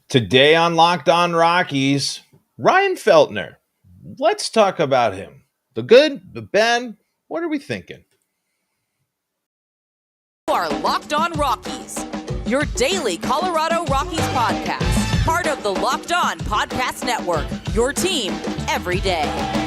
Today on Locked On Rockies, Ryan Feltner. Let's talk about him. The good, the bad. What are we thinking? You are Locked On Rockies, your daily Colorado Rockies podcast. Part of the Locked On Podcast Network, your team every day.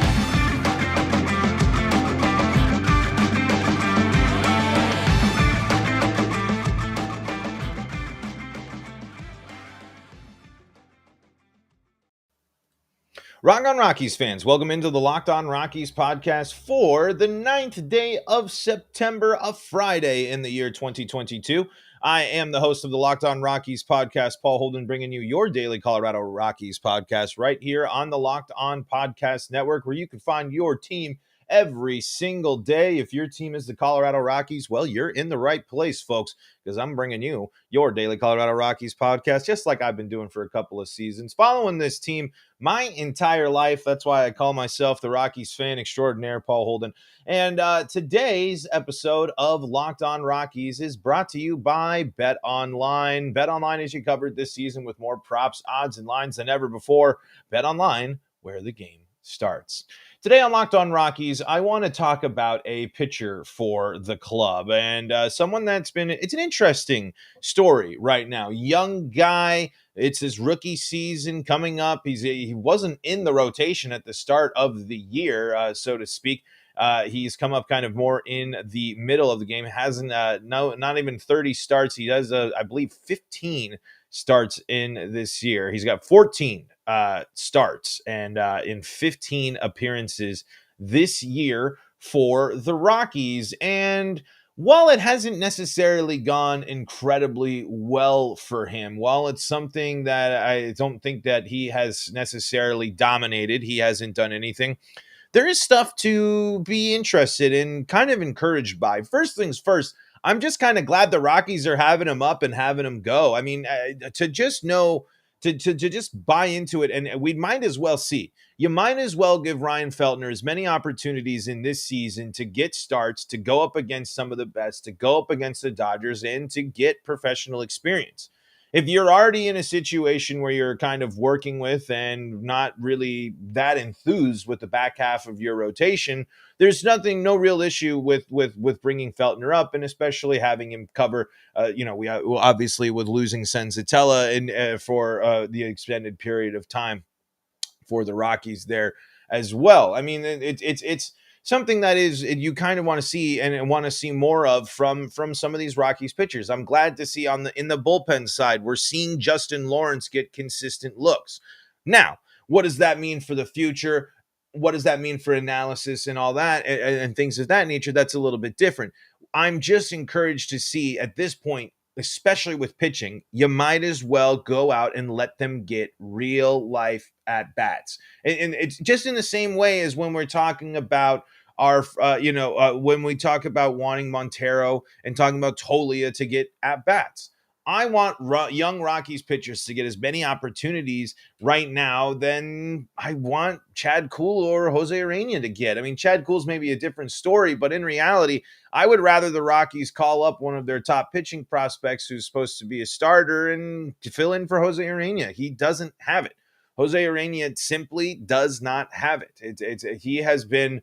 Rock on Rockies fans, welcome into the Locked On Rockies podcast for the 9th day of September, a Friday in the year 2022. I am the host of the Locked On Rockies podcast, Paul Holden, bringing you your daily Colorado Rockies podcast right here on the Locked On Podcast Network, where you can find your team every single day. If your team is the Colorado Rockies, well, you're in the right place, folks, because I'm bringing you your daily Colorado Rockies podcast, just like I've been doing for a couple of seasons, following this team my entire life. That's why I call myself the Rockies fan extraordinaire, Paul Holden. And today's episode of Locked On Rockies is brought to you by BetOnline. BetOnline is you covered this season with more props, odds, and lines than ever before. BetOnline, where the game starts. Today on Locked On Rockies, I want to talk about a pitcher for the club and someone it's an interesting story right now. Young guy, it's his rookie season coming up. He wasn't in the rotation at the start of the year, so to speak. He's come up kind of more in the middle of the game. Hasn't not even 30 starts. He does, I believe, 15 starts in this year. He's got 14 starts and in 15 appearances this year for the Rockies. And while it hasn't necessarily gone incredibly well for him, while it's something that I don't think that he has necessarily dominated, he hasn't done anything, there is stuff to be interested in, kind of encouraged by. First things first, I'm just kind of glad the Rockies are having him up and having him go. I mean, to just know, to just buy into it, and we might as well see. You might as well give Ryan Feltner as many opportunities in this season to get starts, to go up against some of the best, to go up against the Dodgers, and to get professional experience. If you're already in a situation where you're kind of working with and not really that enthused with the back half of your rotation, there's no real issue with bringing Feltner up, and especially having him cover. We obviously with losing Senzatella and for the extended period of time for the Rockies there as well. I mean, it's something that is you kind of want to see and want to see more of from some of these Rockies pitchers. I'm glad to see in the bullpen side, we're seeing Justin Lawrence get consistent looks. Now, what does that mean for the future? What does that mean for analysis and all that and things of that nature? That's a little bit different. I'm just encouraged to see at this point, especially with pitching, you might as well go out and let them get real life at bats. And it's just in the same way as when we're talking about when we talk about wanting Montero and talking about Tolia to get at bats. I want young Rockies pitchers to get as many opportunities right now than I want Chad Kuhl or Jose Urena to get. I mean, Chad Kuhl's maybe a different story, but in reality, I would rather the Rockies call up one of their top pitching prospects who's supposed to be a starter and to fill in for Jose Urena. He doesn't have it. Jose Urena simply does not have it. He has been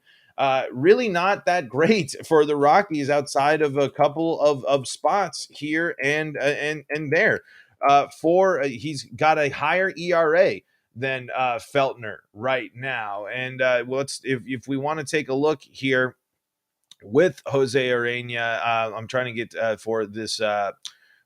really not that great for the Rockies outside of a couple of spots here and there. He's got a higher ERA than Feltner right now, and if we want to take a look here with Jose Urena, I'm trying to get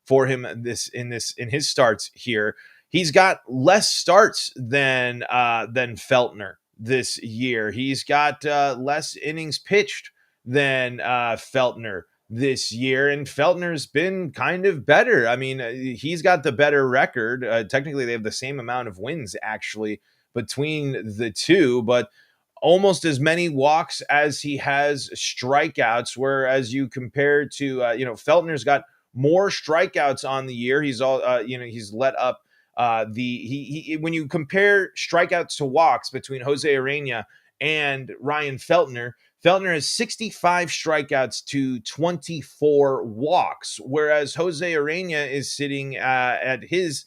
for him in his starts here. He's got less starts than Feltner this year. He's got less innings pitched than Feltner this year, and Feltner's been kind of better. I mean, he's got the better record. Technically, they have the same amount of wins actually between the two, but almost as many walks as he has strikeouts. Whereas you compare to Feltner's got more strikeouts on the year. He's he's let up when you compare strikeouts to walks between Jose Urena and Ryan Feltner, Feltner has 65 strikeouts to 24 walks, whereas Jose Urena is sitting at his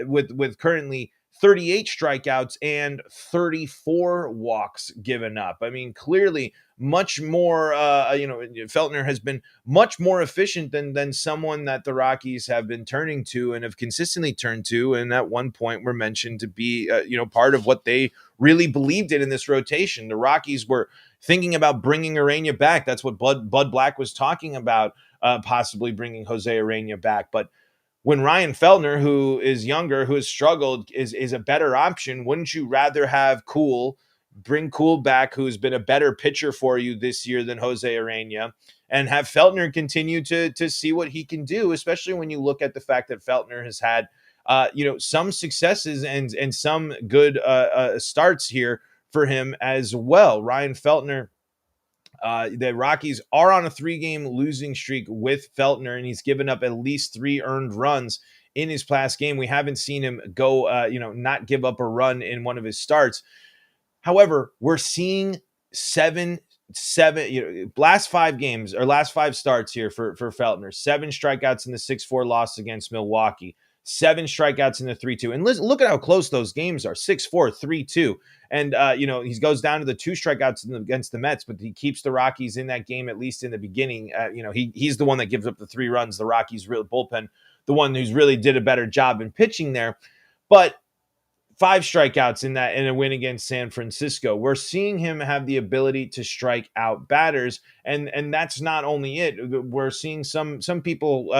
with currently 38 strikeouts and 34 walks given up. I mean, clearly much more, Feltner has been much more efficient than someone that the Rockies have been turning to and have consistently turned to. And at one point were mentioned to be, part of what they really believed in this rotation. The Rockies were thinking about bringing Urena back. That's what Bud Black was talking about, possibly bringing Jose Urena back. But when Ryan Feltner, who is younger, who has struggled, is a better option, wouldn't you rather have bring Cool back, who's been a better pitcher for you this year than Jose Urena, and have Feltner continue to see what he can do, especially when you look at the fact that Feltner has had some successes and some good starts here for him as well. Ryan Feltner, the Rockies are on a 3-game losing streak with Feltner, and he's given up at least 3 earned runs in his past game. We haven't seen him go, not give up a run in one of his starts. However, we're seeing last 5 games or last 5 starts here for Feltner. 7 strikeouts in the 6-4 loss against Milwaukee. 7 strikeouts in the 3-2. And look at how close those games are. 6-4, 3-2. And, he goes down to the 2 strikeouts against the Mets, but he keeps the Rockies in that game, at least in the beginning. He's the one that gives up the 3 runs. The Rockies' real bullpen, the one who's really did a better job in pitching there. But 5 strikeouts in a win against San Francisco. We're seeing him have the ability to strike out batters, and that's not only it. We're seeing some people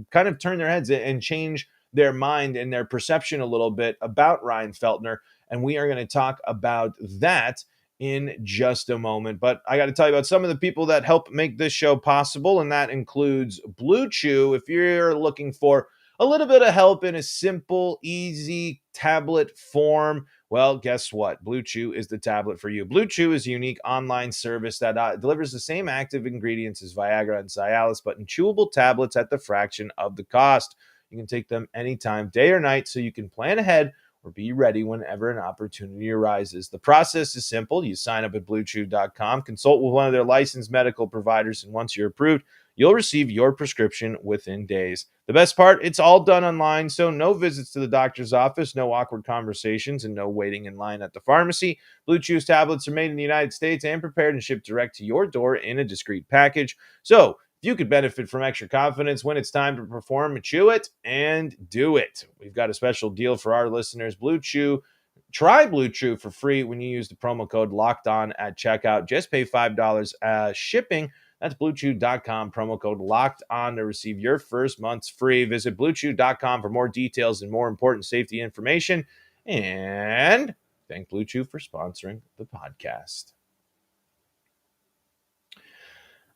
kind of turn their heads and change their mind and their perception a little bit about Ryan Feltner, and we are going to talk about that in just a moment. But I got to tell you about some of the people that help make this show possible, and that includes Blue Chew. If you're looking for a little bit of help in a simple, easy tablet form, well, guess what? Blue Chew is the tablet for you. Blue Chew is a unique online service that delivers the same active ingredients as Viagra and Cialis, but in chewable tablets at the fraction of the cost. You can take them anytime, day or night, so you can plan ahead or be ready whenever an opportunity arises. The process is simple. You sign up at BlueChew.com, consult with one of their licensed medical providers, and once you're approved, you'll receive your prescription within days. The best part, it's all done online, so no visits to the doctor's office, no awkward conversations, and no waiting in line at the pharmacy. Blue Chew's tablets are made in the United States and prepared and shipped direct to your door in a discreet package. So, if you could benefit from extra confidence when it's time to perform, chew it and do it. We've got a special deal for our listeners. Blue Chew. Try Blue Chew for free when you use the promo code LOCKEDON at checkout. Just pay $5 shipping. That's BlueChew.com, promo code LOCKEDON to receive your first month's free. Visit BlueChew.com for more details and more important safety information. And thank Blue Chew for sponsoring the podcast.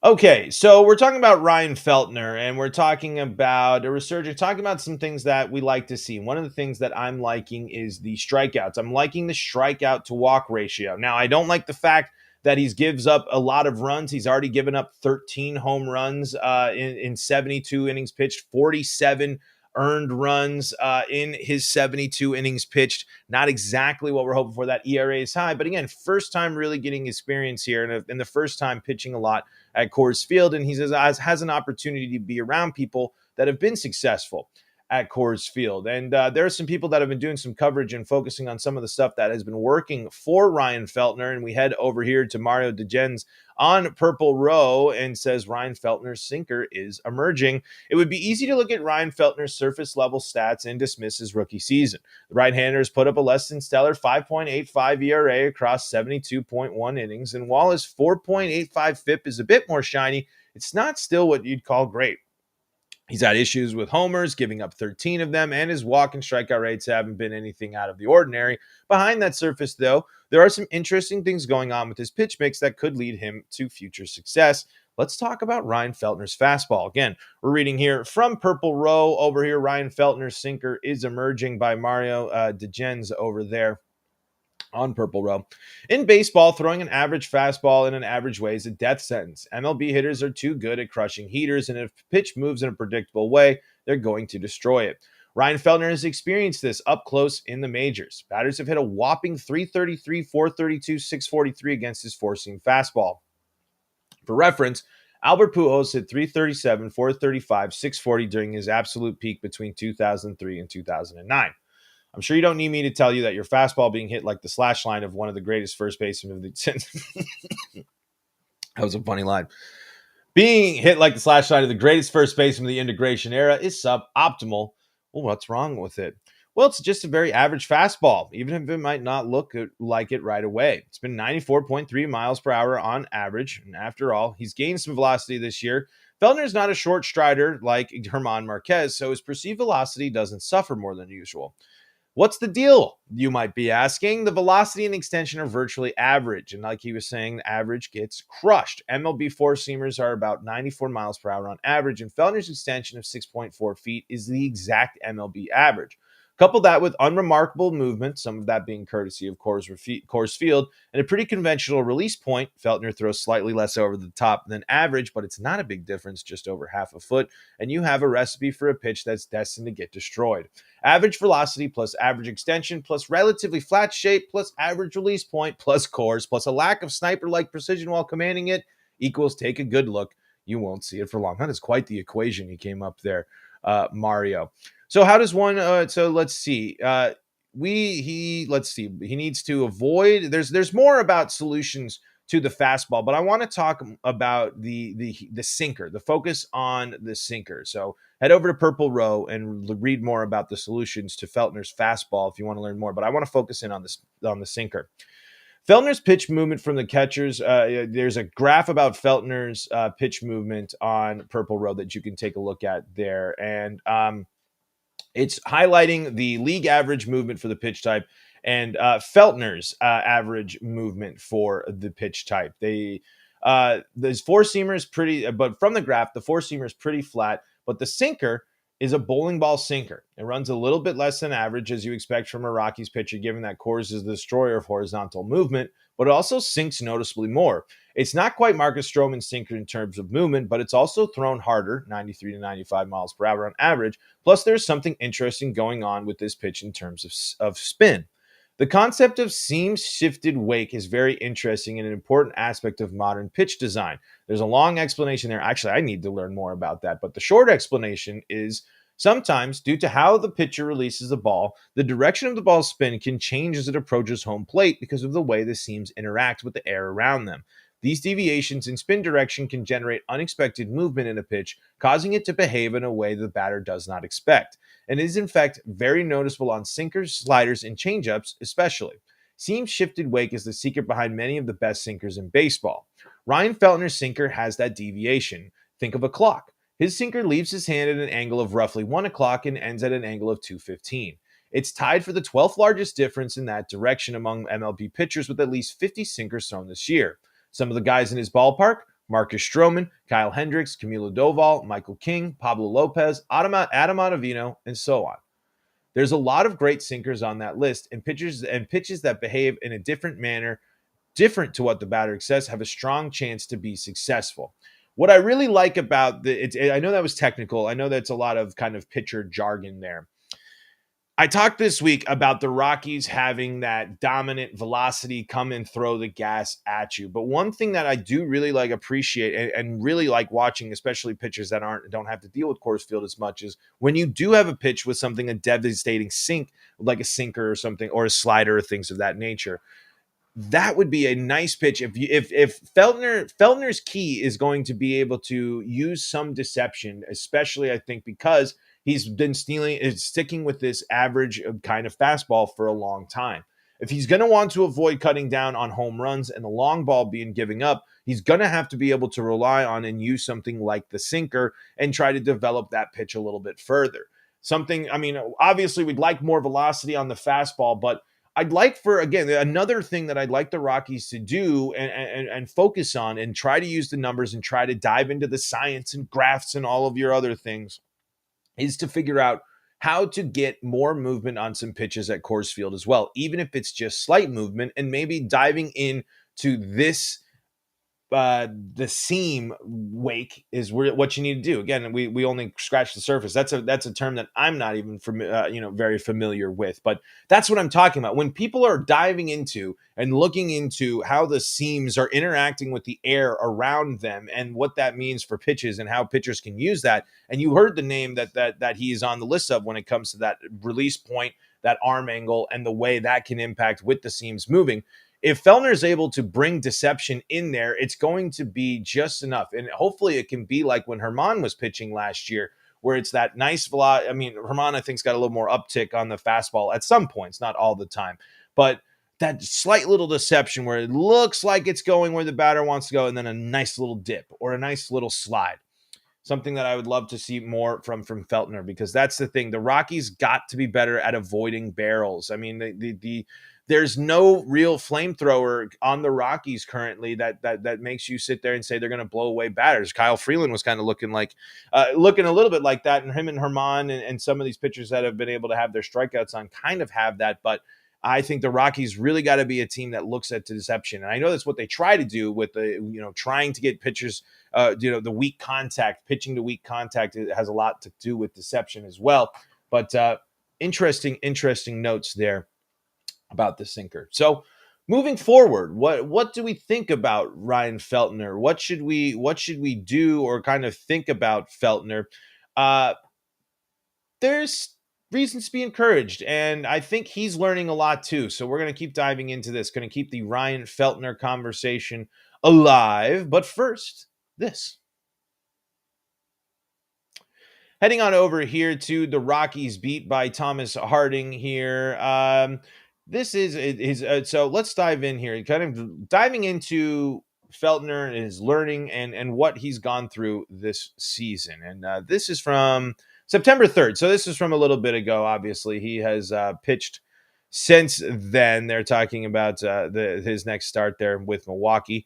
Okay, so we're talking about Ryan Feltner, and we're talking about a resurgence, talking about some things that we like to see. One of the things that I'm liking is the strikeouts. I'm liking the strikeout to walk ratio. Now, I don't like the fact that he gives up a lot of runs. He's already given up 13 home runs in 72 innings pitched, 47 earned runs in his 72 innings pitched. Not exactly what we're hoping for. That ERA is high, but again, first time really getting experience here, and the first time pitching a lot at Coors Field, and he has an opportunity to be around people that have been successful at Coors Field. And there are some people that have been doing some coverage and focusing on some of the stuff that has been working for Ryan Feltner. And we head over here to Mario DeGenz on Purple Row and says Ryan Feltner's sinker is emerging. It would be easy to look at Ryan Feltner's surface level stats and dismiss his rookie season. The right-hander has put up a less than stellar 5.85 ERA across 72.1 innings. And while his 4.85 FIP is a bit more shiny, it's not still what you'd call great. He's had issues with homers, giving up 13 of them, and his walk and strikeout rates haven't been anything out of the ordinary. Behind that surface, though, there are some interesting things going on with his pitch mix that could lead him to future success. Let's talk about Ryan Feltner's fastball. Again, we're reading here from Purple Row over here. Ryan Feltner's sinker is emerging by Mario DeGenz over there on Purple Row. In baseball, throwing an average fastball in an average way is a death sentence. MLB hitters are too good at crushing heaters, and if pitch moves in a predictable way, they're going to destroy it. Ryan Feltner has experienced this up close in the majors. Batters have hit a whopping 333, 432, 643 against his four-seam fastball. For reference, Albert Pujols hit 337, 435, 640 during his absolute peak between 2003 and 2009. I'm sure you don't need me to tell you that your fastball being hit like the slash line of one of the greatest first basemen of the that was a funny line. Being hit like the slash line of the greatest first baseman of the integration era is suboptimal. Well, what's wrong with it? Well, it's just a very average fastball, even if it might not look like it right away. It's been 94.3 miles per hour on average. And after all, he's gained some velocity this year. Feltner's not a short strider like German Marquez, so his perceived velocity doesn't suffer more than usual. What's the deal, you might be asking? The velocity and extension are virtually average. And like he was saying, the average gets crushed. MLB four-seamers are about 94 miles per hour on average, and Feltner's extension of 6.4 feet is the exact MLB average. Couple that with unremarkable movement, some of that being courtesy of Coors Field, and a pretty conventional release point. Feltner throws slightly less over the top than average, but it's not a big difference, just over half a foot, and you have a recipe for a pitch that's destined to get destroyed. Average velocity plus average extension plus relatively flat shape plus average release point plus Coors plus a lack of sniper-like precision while commanding it equals take a good look. You won't see it for long. That is quite the equation he came up there, Mario. So how does one? So let's see. Let's see. He needs to avoid. There's more about solutions to the fastball, but I want to talk about the sinker. The focus on the sinker. So head over to Purple Row and read more about the solutions to Feltner's fastball if you want to learn more. But I want to focus in on the sinker. Feltner's pitch movement from the catchers. There's a graph about Feltner's pitch movement on Purple Row that you can take a look at there, and it's highlighting the league average movement for the pitch type and Feltner's average movement for the pitch type. This four-seamer is pretty, but from the graph, the four-seamer is pretty flat, but the sinker is a bowling ball sinker. It runs a little bit less than average, as you expect from a Rockies pitcher, given that Coors is the destroyer of horizontal movement, but it also sinks noticeably more. It's not quite Marcus Stroman's sinker in terms of movement, but it's also thrown harder, 93 to 95 miles per hour on average. Plus, there's something interesting going on with this pitch in terms of spin. The concept of seam-shifted wake is very interesting and an important aspect of modern pitch design. There's a long explanation there. Actually, I need to learn more about that. But the short explanation is sometimes, due to how the pitcher releases the ball, the direction of the ball's spin can change as it approaches home plate because of the way the seams interact with the air around them. These deviations in spin direction can generate unexpected movement in a pitch, causing it to behave in a way the batter does not expect. And it is, in fact, very noticeable on sinkers, sliders, and changeups especially. Seam-shifted wake is the secret behind many of the best sinkers in baseball. Ryan Feltner's sinker has that deviation. Think of a clock. His sinker leaves his hand at an angle of roughly 1 o'clock and ends at an angle of 2:15. It's tied for the 12th largest difference in that direction among MLB pitchers with at least 50 sinkers thrown this year. Some of the guys in his ballpark: Marcus Stroman, Kyle Hendricks, Camilo Doval, Michael King, Pablo Lopez, Adam Ottavino, and so on. There's a lot of great sinkers on that list, and pitches that behave in a different manner, different to what the batter expects, have a strong chance to be successful. What I really like about I know that was technical. I know that's a lot of kind of pitcher jargon there. I talked this week about the Rockies having that dominant velocity come and throw the gas at you. But one thing that I do really appreciate and really like watching, especially pitchers that don't have to deal with Coors Field as much, is when you do have a pitch with something a devastating sink, like a sinker or something, or a slider or things of that nature. That would be a nice pitch if Feltner's key is going to be able to use some deception, especially I think because he's been sticking with this average kind of fastball for a long time. If he's going to want to avoid cutting down on home runs and the long ball being giving up, he's going to have to be able to rely on and use something like the sinker and try to develop that pitch a little bit further. Obviously we'd like more velocity on the fastball, but I'd like another thing that I'd like the Rockies to do and focus on and try to use the numbers and try to dive into the science and graphs and all of your other things is to figure out how to get more movement on some pitches at Coors Field as well, even if it's just slight movement, and maybe diving into this the seam wake is what you need to do. Again, we only scratch the surface. That's a term that I'm not even very familiar with, but that's what I'm talking about. When people are diving into and looking into how the seams are interacting with the air around them and what that means for pitches and how pitchers can use that. And you heard the name that he is on the list of when it comes to that release point, that arm angle, and the way that can impact with the seams moving. If Feltner is able to bring deception in there, it's going to be just enough. And hopefully it can be like when Herman was pitching last year, where it's that nice velocity. I mean, Herman, I think, has got a little more uptick on the fastball at some points, not all the time. But that slight little deception where it looks like it's going where the batter wants to go, and then a nice little dip or a nice little slide. Something that I would love to see more from Feltner, because that's the thing. The Rockies got to be better at avoiding barrels. I mean, there's no real flamethrower on the Rockies currently that makes you sit there and say they're going to blow away batters. Kyle Freeland was kind of looking a little bit like that, and him and Herman and some of these pitchers that have been able to have their strikeouts on kind of have that, but I think the Rockies really got to be a team that looks at deception. And I know that's what they try to do with trying to get pitchers, the weak contact, pitching to weak contact. It has a lot to do with deception as well. But interesting notes there about the sinker. So moving forward, what do we think about Ryan Feltner? What should we do or kind of think about Feltner? There's reasons to be encouraged, and I think he's learning a lot too. So we're going to keep diving into this, going to keep the Ryan Feltner conversation alive. But first, this. Heading on over here to the Rockies beat by Thomas Harding here. This is his. So let's dive in here. Kind of diving into Feltner and his learning and what he's gone through this season. And this is from September 3rd. So this is from a little bit ago. Obviously, he has pitched since then. They're talking about his next start there with Milwaukee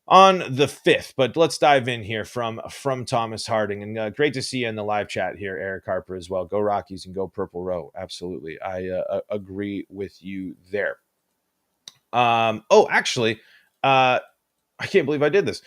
on the 5th. But let's dive in here from Thomas Harding. And great to see you in the live chat here, Eric Harper, as well. Go Rockies and go Purple Row. Absolutely. I agree with you there. Actually, I can't believe I did this.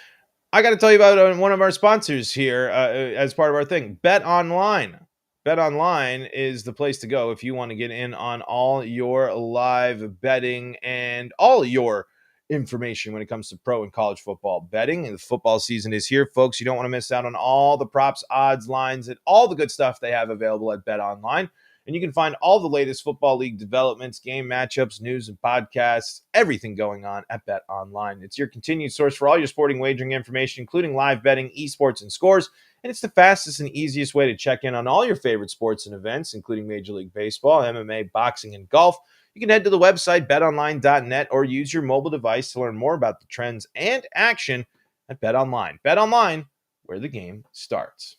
I got to tell you about one of our sponsors here as part of our thing, BetOnline. BetOnline is the place to go if you want to get in on all your live betting and all your information when it comes to pro and college football betting. And the football season is here, folks. You don't want to miss out on all the props, odds, lines, and all the good stuff they have available at BetOnline. And you can find all the latest football league developments, game matchups, news, and podcasts, everything going on at BetOnline. It's your continued source for all your sporting wagering information, including live betting, esports, and scores. And it's the fastest and easiest way to check in on all your favorite sports and events, including Major League Baseball, MMA, boxing, and golf. You can head to the website betonline.net or use your mobile device to learn more about the trends and action at BetOnline. BetOnline, where the game starts.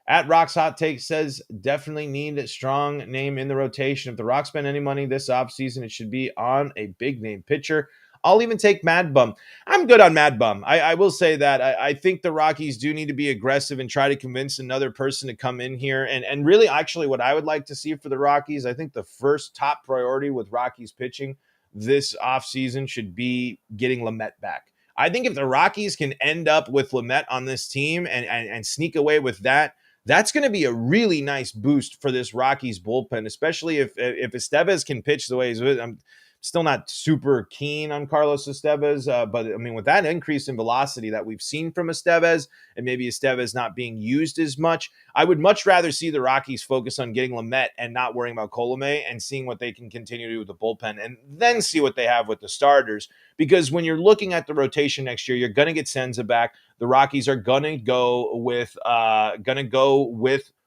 At Rock's Hot Take says, definitely need a strong name in the rotation. If the Rocks spend any money this offseason, it should be on a big name pitcher. I'll even take Mad Bum. I'm good on Mad Bum. I will say that. I think the Rockies do need to be aggressive and try to convince another person to come in here. And really, actually, what I would like to see for the Rockies, I think the first top priority with Rockies pitching this offseason should be getting Lamet back. I think if the Rockies can end up with Lamet on this team and sneak away with that, that's going to be a really nice boost for this Rockies bullpen, especially if Estevez can pitch the way he's with. I'm still not super keen on Carlos Estevez, but I mean, with that increase in velocity that we've seen from Estevez and maybe Estevez not being used as much, I would much rather see the Rockies focus on getting Lamet and not worrying about Colomé and seeing what they can continue to do with the bullpen and then see what they have with the starters. Because when you're looking at the rotation next year, you're going to get Senza back. The Rockies are going to go with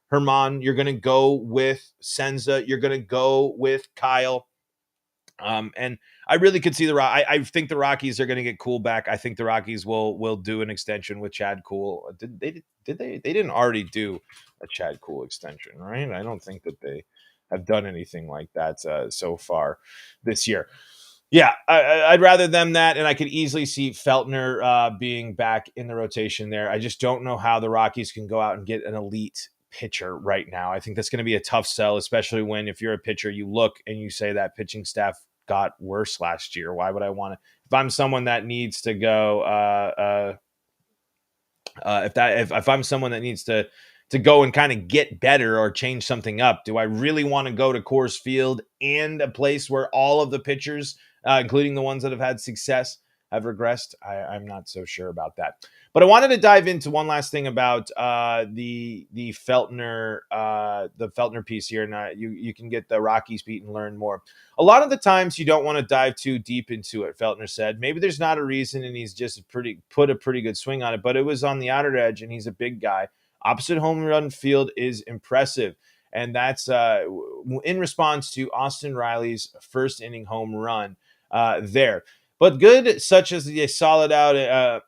Herman. You're going to go with Senza. You're going to go with Kyle. And I really could see I think the Rockies are going to get Cool back. I think the Rockies will do an extension with Chad Cool. Did they? They didn't already do a Chad Cool extension, right? I don't think that they have done anything like that so far this year. Yeah, I'd rather them that, and I could easily see Feltner being back in the rotation there. I just don't know how the Rockies can go out and get an elite pitcher right now. I think that's going to be a tough sell, especially when if you're a pitcher, you look and you say that pitching staff got worse last year. Why would I want to? if I'm someone that needs to go, if I'm someone that needs to go and kind of get better or change something up, do I really want to go to Coors Field and a place where all of the pitchers, including the ones that have had success, have regressed? I'm not so sure about that. But I wanted to dive into one last thing about the Feltner piece here, and you can get the Rockies beat and learn more. A lot of the times you don't want to dive too deep into it, Feltner said. Maybe there's not a reason, and he's just put a pretty good swing on it, but it was on the outer edge, and he's a big guy. Opposite home run field is impressive, and that's in response to Austin Riley's first inning home run there. But good, such as the solid out.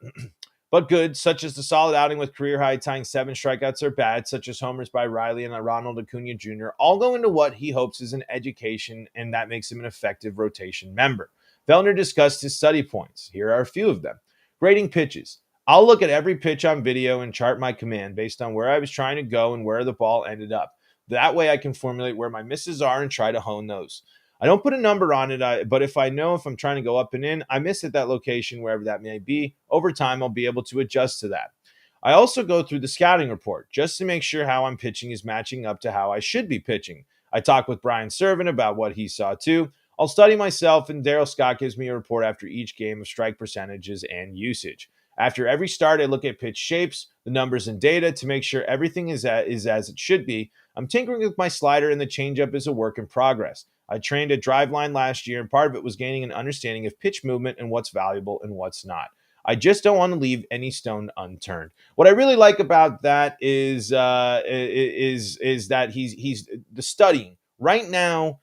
But good, such as the solid outing with career high tying 7 strikeouts, are bad, such as homers by Riley and Ronald Acuna Jr., all go into what he hopes is an education, and that makes him an effective rotation member. Feltner discussed his study points. Here are a few of them. Grading pitches. I'll look at every pitch on video and chart my command based on where I was trying to go and where the ball ended up. That way I can formulate where my misses are and try to hone those. I don't put a number on it, but if I know if I'm trying to go up and in, I miss at that location, wherever that may be. Over time, I'll be able to adjust to that. I also go through the scouting report just to make sure how I'm pitching is matching up to how I should be pitching. I talk with Brian Servant about what he saw too. I'll study myself, and Daryl Scott gives me a report after each game of strike percentages and usage. After every start, I look at pitch shapes, the numbers and data to make sure everything is as it should be. I'm tinkering with my slider, and the changeup is a work in progress. I trained at Driveline last year, and part of it was gaining an understanding of pitch movement and what's valuable and what's not. I just don't want to leave any stone unturned. What I really like about that is that he's the studying right now.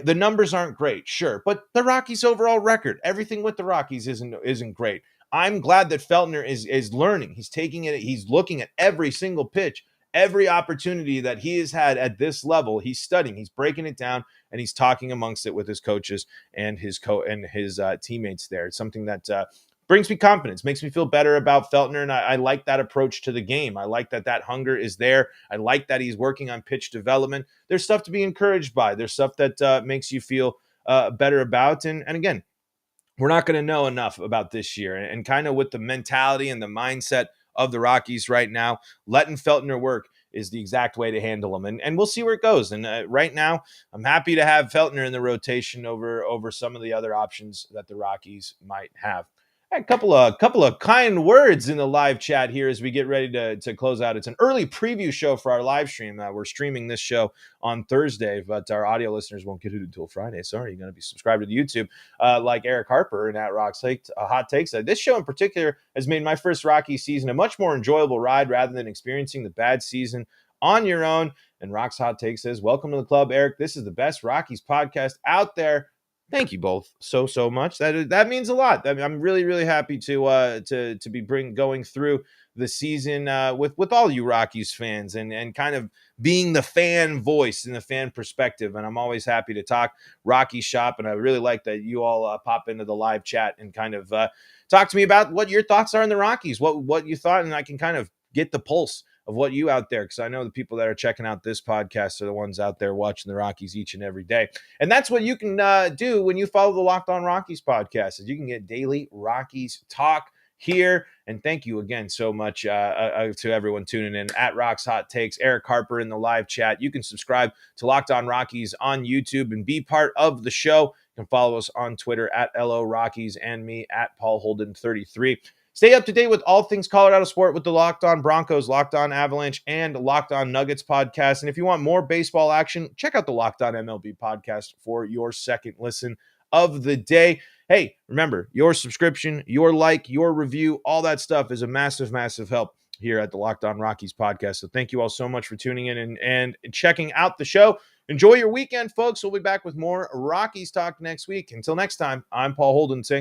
The numbers aren't great, sure, but the Rockies' overall record, everything with the Rockies isn't great. I'm glad that Feltner is learning. He's taking it. He's looking at every single pitch, every opportunity that he has had at this level. He's studying. He's breaking it down, and he's talking amongst it with his coaches and his teammates there. It's something that brings me confidence, makes me feel better about Feltner, and I like that approach to the game. I like that hunger is there. I like that he's working on pitch development. There's stuff to be encouraged by. There's stuff that makes you feel better about. And again, we're not going to know enough about this year. And kind of with the mentality and the mindset of the Rockies right now, letting Feltner work is the exact way to handle him. And we'll see where it goes. And right now, I'm happy to have Feltner in the rotation over some of the other options that the Rockies might have. A couple of kind words in the live chat here as we get ready to close out. It's an early preview show for our live stream. We're streaming this show on Thursday, but our audio listeners won't get it until Friday. Sorry, you're going to be subscribed to the YouTube, like Eric Harper and at Rock's Hot Takes. This show in particular has made my first Rockies season a much more enjoyable ride rather than experiencing the bad season on your own. And Rock's Hot Takes says, "Welcome to the club, Eric. This is the best Rockies podcast out there." Thank you both so much. That means a lot. I'm really happy to be going through the season with all you Rockies fans and kind of being the fan voice and the fan perspective. And I'm always happy to talk Rocky shop. And I really like that you all pop into the live chat and kind of talk to me about what your thoughts are in the Rockies, what you thought, and I can kind of get the pulse of what you out there, because I know the people that are checking out this podcast are the ones out there watching the Rockies each and every day. And that's what you can do when you follow the Locked On Rockies podcast, is you can get daily Rockies talk here. And thank you again so much to everyone tuning in at Rock's Hot Takes, Eric Harper in the live chat. You can subscribe to Locked On Rockies on YouTube and be part of the show. You can follow us on Twitter at LO Rockies and me at Paul Holden 33. Stay up to date with all things Colorado sport with the Locked On Broncos, Locked On Avalanche, and Locked On Nuggets podcast. And if you want more baseball action, check out the Locked On MLB podcast for your second listen of the day. Hey, remember, your subscription, your like, your review, all that stuff is a massive help here at the Locked On Rockies podcast. So thank you all so much for tuning in and checking out the show. Enjoy your weekend, folks. We'll be back with more Rockies talk next week. Until next time, I'm Paul Holden saying